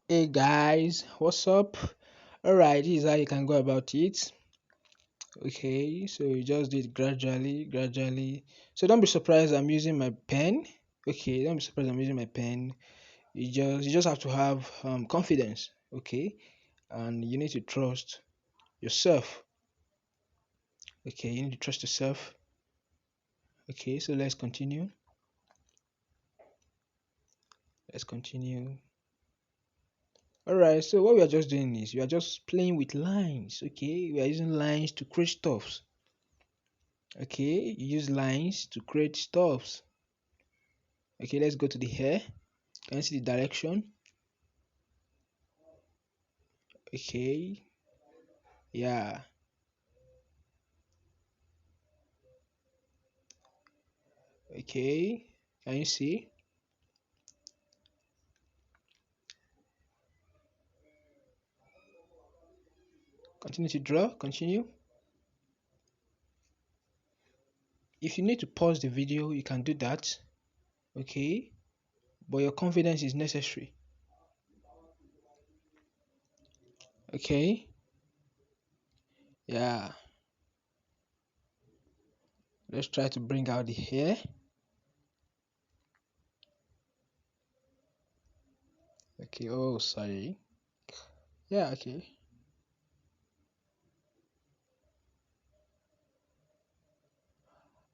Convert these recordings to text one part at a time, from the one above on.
Hey guys, what's up? Alright, this is how you can go about it. Okay, so you just do it gradually. So don't be surprised I'm using my pen. Okay, don't be surprised I'm using my pen. You just have to have confidence. Okay, and you need to trust yourself. Okay, you need to trust yourself. Okay, so let's continue. Let's continue. Alright, so what we are just doing is we are just playing with lines. Okay, we are using lines to create stuffs. Okay, you use lines to create stuffs. Okay, let's go to the hair. Can you see the direction? Okay, yeah. Okay, can you see? Continue to draw. Continue. If you need to pause the video, you can do that. Okay, but your confidence is necessary. Okay, yeah. Let's try to bring out the hair. Okay, oh, sorry. Yeah, okay.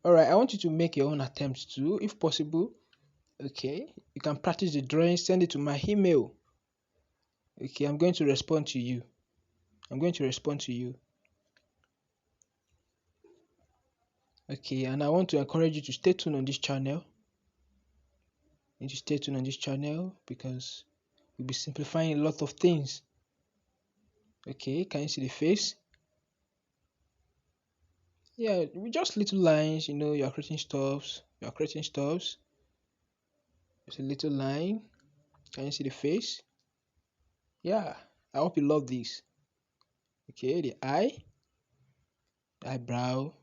All right, I want you to make your own attempts too, if possible. Okay, you can practice the drawing, send it to my email. Okay, I'm going to respond to you. I'm going to respond to you. Okay, and I want to encourage you to stay tuned on this channel. You need to stay tuned on this channel because we'll be simplifying a lot of things. Okay, can you see the face? Yeah, with just little lines, you're creating stuffs. You're creating stuffs. There's a little line. Can you see the face? Yeah, I hope you love this. Okay, the eye, the eyebrow.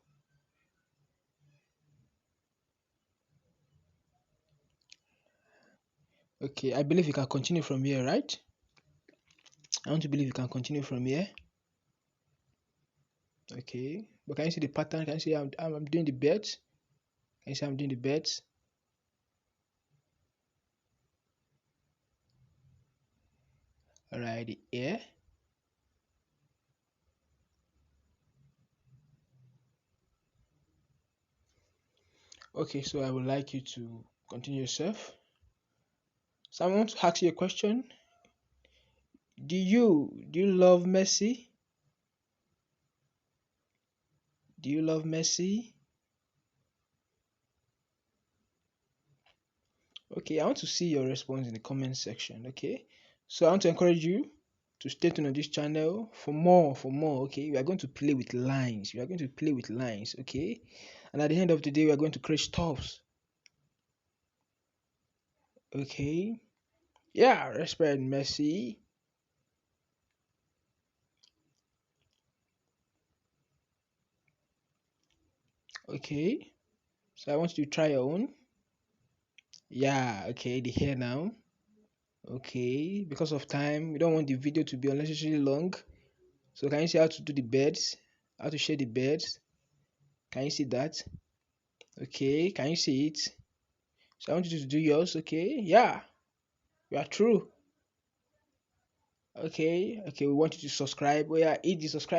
Okay, I believe you can continue from here, right? I want to believe you can continue from here. Okay, but can you see the pattern? Can you see I'm doing the birds? Can you see I'm doing the birds? Alright, the ear. Okay, so I would like you to continue yourself. So I want to ask you a question. Do you love Messi? Do you love Messi? Okay, I want to see your response in the comment section. Okay, so I want to encourage you to stay tuned on this channel for more. Okay, we are going to play with lines. We are going to play with lines. Okay, and at the end of the day, we are going to create stuffs. Okay, yeah, respect Messi. Okay, so I want you to try your own. Yeah, okay, the hair now. Okay, because of time, we don't want the video to be unnecessarily long. So can you see how to do the birds? How to shade the birds? Can you see that? Okay, can you see it? So I want you to do yours, okay? Yeah, you are true. Okay, we want you to subscribe. Oh yeah, hit the subscribe